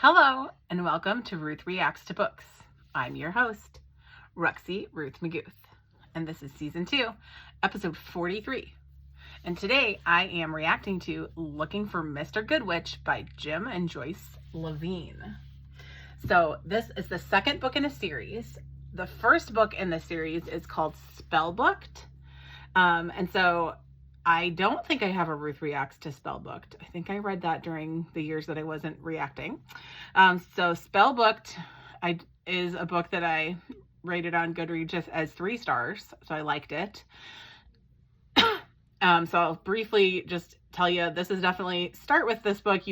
Hello and welcome to Ruth Reacts to Books. I'm your host, Ruxie Ruth McGouth, and this is Season 2, Episode 43. And today I am reacting to Looking for Mr.Good by Jim and Joyce Lavene. So this is the second book in a series. The first book in the series is called Spellbooked. And so I don't think I have a Ruth Reacts to Spellbooked. I think I read that during the years that I wasn't reacting. So Spellbooked is a book that I rated on Goodreads just as 3 stars. So I liked it. So I'll briefly just tell you, this is definitely, start with this book.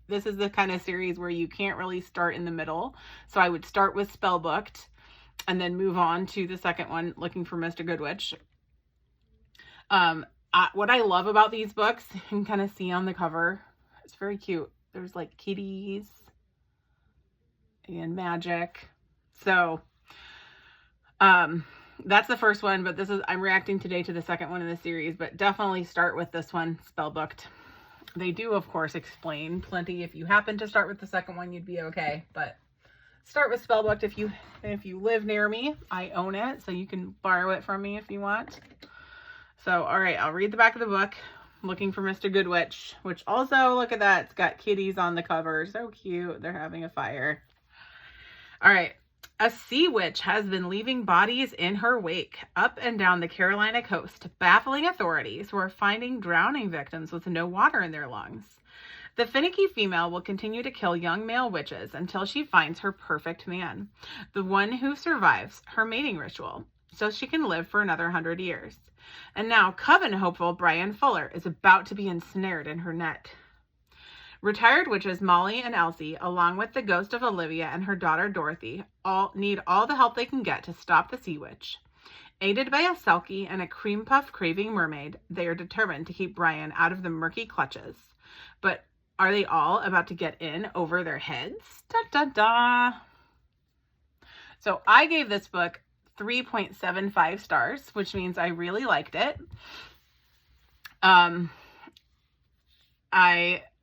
This is the kind of series where you can't really start in the middle. So I would start with Spellbooked and then move on to the second one, Looking for Mr.Good. What I love about these books, you can kind of see on the cover, it's very cute. There's like kitties and magic. So, that's the first one, but I'm reacting today to the second one in the series, but definitely start with this one, Spellbooked. They do, of course, explain plenty. If you happen to start with the second one, you'd be okay, but start with Spellbooked. If you live near me, I own it, so you can borrow it from me if you want. So, all right, I'll read the back of the book, Looking for Mr.Good, which also, look at that, it's got kitties on the cover. So cute. They're having a fire. All right. A sea witch has been leaving bodies in her wake up and down the Carolina coast, baffling authorities who are finding drowning victims with no water in their lungs. The finicky female will continue to kill young male witches until she finds her perfect man, the one who survives her mating ritual, so she can live for another 100 years. And now Coven hopeful Brian Fuller is about to be ensnared in her net. Retired witches Molly and Elsie, along with the ghost of Olivia and her daughter Dorothy, all need all the help they can get to stop the sea witch. Aided by a Selkie and a cream puff craving mermaid, they are determined to keep Brian out of the murky clutches. But are they all about to get in over their heads? Da da da. So I gave this book 3.75 stars, which means I really liked it. I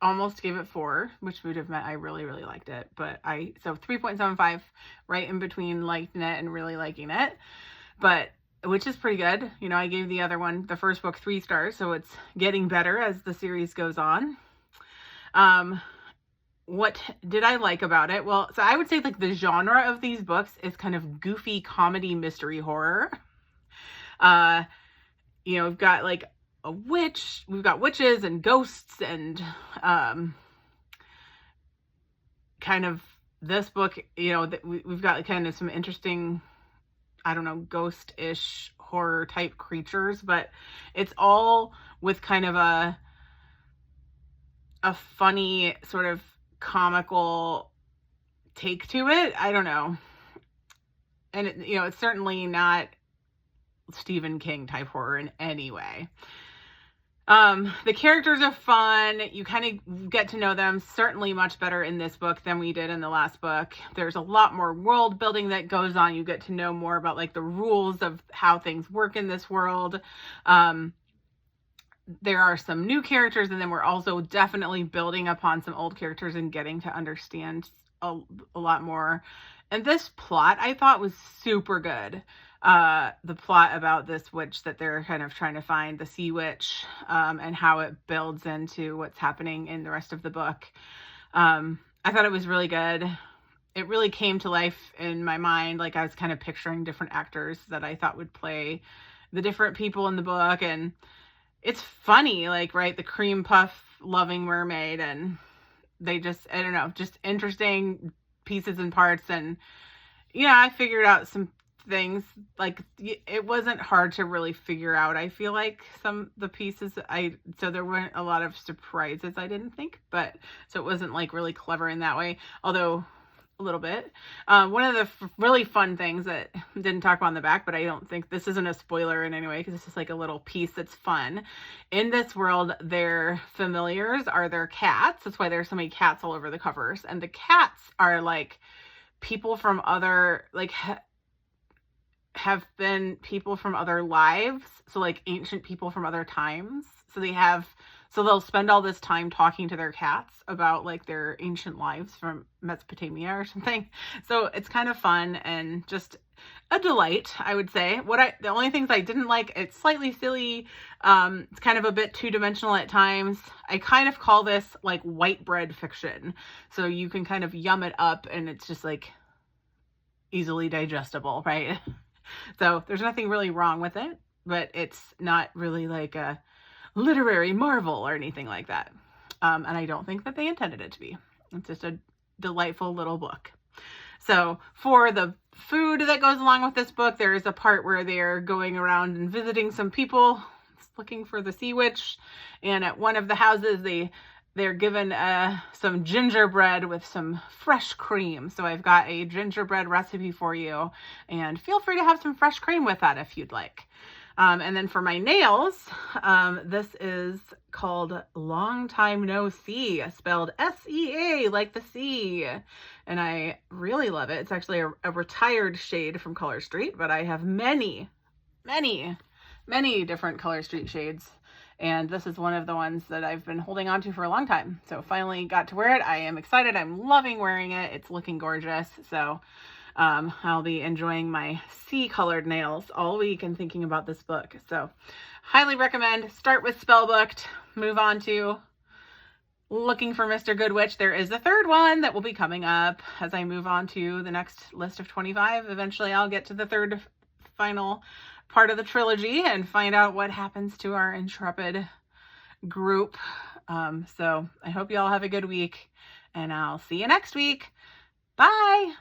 almost gave it 4, which would have meant I really, really liked it. But so 3.75, right in between liking it and really liking it. But, which is pretty good. You know, I gave the other one, the first book, 3 stars. So it's getting better as the series goes on. What did I like about it? Well, so I would say like the genre of these books is kind of goofy comedy mystery horror. We've got like a witch, we've got witches and ghosts and kind of this book, we've got kind of some interesting, I don't know, ghost-ish horror type creatures, but it's all with kind of a funny sort of comical take to it. I don't know. And it's certainly not Stephen King type horror in any way. The characters are fun. You kind of get to know them certainly much better in this book than we did in the last book. There's a lot more world building that goes on. You get to know more about like the rules of how things work in this world. There are some new characters, and then we're also definitely building upon some old characters and getting to understand a lot more. And this plot I thought was super good. The plot about this witch that they're kind of trying to find, the sea witch, and how it builds into what's happening in the rest of the book. I thought it was really good. It really came to life in my mind. Like I was kind of picturing different actors that I thought would play the different people in the book, and it's funny, like, right, the cream puff loving mermaid, and they just, I don't know, just interesting pieces and parts. And I figured out some things. Like, it wasn't hard to really figure out, I feel like, the pieces. So there weren't a lot of surprises, I didn't think, but so it wasn't like really clever in that way, although a little bit. One of the really fun things that didn't talk about on the back, but I don't think this isn't a spoiler in any way, because this is like a little piece that's fun. In this world, their familiars are their cats. That's why there's so many cats all over the covers. And the cats are like people from other, like, have been people from other lives. So like ancient people from other times. So they have So they'll spend all this time talking to their cats about like their ancient lives from Mesopotamia or something. So it's kind of fun and just a delight, I would say. The only things I didn't like, it's slightly silly. It's kind of a bit two-dimensional at times. I kind of call this like white bread fiction. So you can kind of yum it up and it's just like easily digestible, right? So there's nothing really wrong with it, but it's not really like a literary marvel or anything like that. And I don't think that they intended it to be. It's just a delightful little book. So for the food that goes along with this book, there is a part where they're going around and visiting some people looking for the sea witch. And at one of the houses, they're given some gingerbread with some fresh cream. So I've got a gingerbread recipe for you, and feel free to have some fresh cream with that if you'd like. And then for my nails, this is called Long Time No See, spelled S-E-A, like the sea. And I really love it. It's actually a retired shade from Colorstreet, but I have many, many, many different Colorstreet shades. And this is one of the ones that I've been holding on to for a long time. So finally got to wear it. I am excited. I'm loving wearing it. It's looking gorgeous. So I'll be enjoying my sea-colored nails all week and thinking about this book. So highly recommend. Start with Spellbooked. Move on to looking for Mr. Good Witch. There is a third one that will be coming up as I move on to the next list of 25. Eventually I'll get to the third final part of the trilogy and find out what happens to our intrepid group. So I hope you all have a good week, and I'll see you next week. Bye.